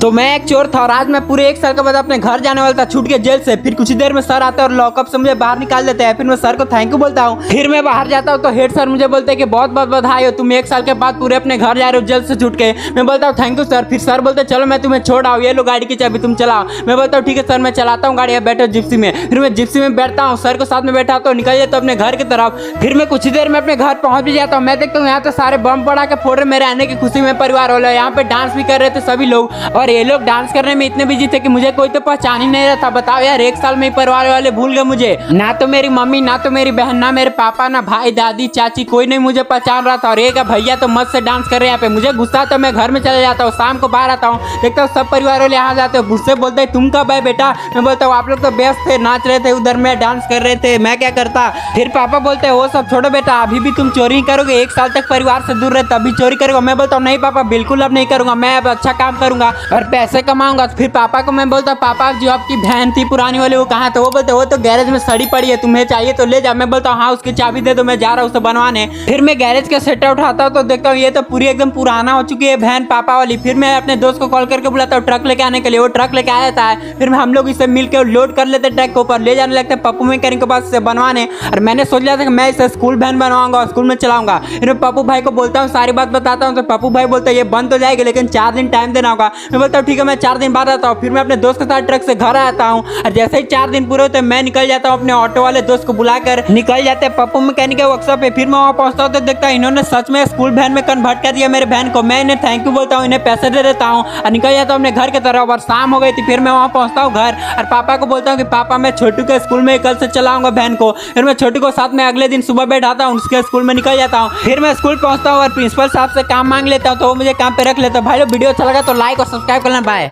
तो मैं एक चोर था और आज मैं पूरे 1 साल के बाद अपने घर जाने वाला था छूट के जेल से। फिर कुछ ही देर में सर आते हैं और लॉकअप से मुझे बाहर निकाल देते हैं। फिर मैं सर को थैंक यू बोलता हूँ। फिर मैं बाहर जाता हूँ तो हेड सर मुझे बोलते हैं कि बहुत बहुत बधाई हो, तुम 1 साल के बाद पूरे अपने घर जा रहे हो जेल से छूट के। मैं बोलता हूँ थैंक यू सर। फिर सर बोलते चलो मैं तुम्हें छोड़ आओ, ये लो गाड़ी की चाबी, तुम चलाओ। मैं बोलता हूँ ठीक है सर, मैं चलाता हूँ गाड़ी, बैठो जिप्सी में। फिर मैं जिप्सी में बैठता हूँ, सर को साथ में बैठा तो निकल जाता हूँ अपने घर की तरफ। फिर मैं कुछ ही देर में अपने घर पहुंच भी जाता हूँ। मैं देखता हूँ यहाँ तो सारे बम पड़ा के फोड़ रहे, मेरे आने की खुशी में परिवार वाले यहाँ पे डांस भी कर रहे थे सभी लोग। और ये लोग डांस करने में इतने बिजी थे कि मुझे कोई तो पहचान ही नहीं रहा था। बताओ यार, 1 साल में परिवार वाले भूल गए मुझे। ना तो मेरी मम्मी, ना तो मेरी बहन, ना मेरे पापा, ना भाई दादी चाची, कोई नहीं मुझे पहचान रहा था। और एक भैया तो मस्त से डांस कर रहे हैं यहाँ पे। मुझे गुस्सा तो मैं घर में चले जाता हूँ, शाम को बाहर आता हूँ, देखता हूँ सब परिवार वाले यहाँ जाते हो, मुझसे बोलते हैं तुम कब आए बेटा। मैं बोलता हूँ आप लोग तो व्यस्त थे, नाच रहे थे उधर, में डांस कर रहे थे, मैं क्या करता। फिर पापा बोलते हैं वो सब छोड़ो बेटा, अभी भी तुम चोरी करोगे, 1 साल तक परिवार से दूर रहे तभी चोरी करोगे। मैं बोलता हूँ नहीं पापा, बिल्कुल अब नहीं करूंगा, मैं अब अच्छा काम करूंगा और पैसे कमाऊंगा। फिर पापा को मैं बोलता पापा जो आपकी बहन थी पुरानी वाली वो कहाँ था। वो बोलते वो तो गैरेज में सड़ी पड़ी है, तुम्हें चाहिए तो ले जा। मैं बोलता हूँ हाँ उसकी चाबी दे दो, मैं जा रहा हूँ उसे बनवाने। फिर मैं गैरेज का सेट उठाता हूँ तो देखता हूँ ये तो पूरी एकदम पुराना हो चुकी है बहन पापा वाली। फिर मैं अपने दोस्त को कॉल करके बुलाता हूँ ट्रक लेके आने के लिए। वो ट्रक लेके आ जाता है। फिर हम लोग इसे मिलकर लोड कर लेते ट्रक के ऊपर, ले जाने लगते पप्पू मैकेनिक के पास इसे बनवाने। और मैंने सोच लिया था कि मैं इसे स्कूल वैन बनवाऊंगा, स्कूल में चलाऊंगा। फिर मैं पप्पू भाई को बोलता हूँ, सारी बात बताता हूँ तो पप्पू भाई बोलता है ये बंद तो जाएगी लेकिन 4 दिन टाइम देना होगा। मैं बोलता हूँ ठीक है, मैं 4 दिन बाद आता हूँ। फिर मैं अपने दोस्त के साथ ट्रक से घर आता हूँ और जैसे ही 4 दिन पूरे होते मैं निकल जाता हूँ अपने ऑटो वाले दोस्त को बुलाकर, निकल जाते हैं पप्पू मैकेनिक के वर्कशॉप पे। फिर मैं वहाँ पहुंचता हूँ तो देखता हूँ इन्होंने सच में स्कूल वैन में कन्वर्ट कर दिया मेरे बहन को। मैं इन्हें थैंक यू बोलता हूँ, इन्हें पैसे दे देता हूँ और निकल जाता हूँ अपने घर की तरफ। और शाम हो गई थी। फिर मैं वहाँ पहुंचता हूँ घर और पापा को बोलता हूँ कि पापा मैं छोटू के स्कूल में कल से चलाऊंगा वैन को। फिर मैं छोटू को साथ में अगले दिन सुबह बैठाता हूँ, उसके स्कूल में निकल जाता हूँ। फिर मैं स्कूल पहुंचता हूँ और प्रिंसिपल साहब से काम मांग लेता हूँ तो वो मुझे काम पे रख लेता हूँ। भाई लोग वीडियो अच्छा लगा तो लाइक और सब्सक्राइब करना, बाय।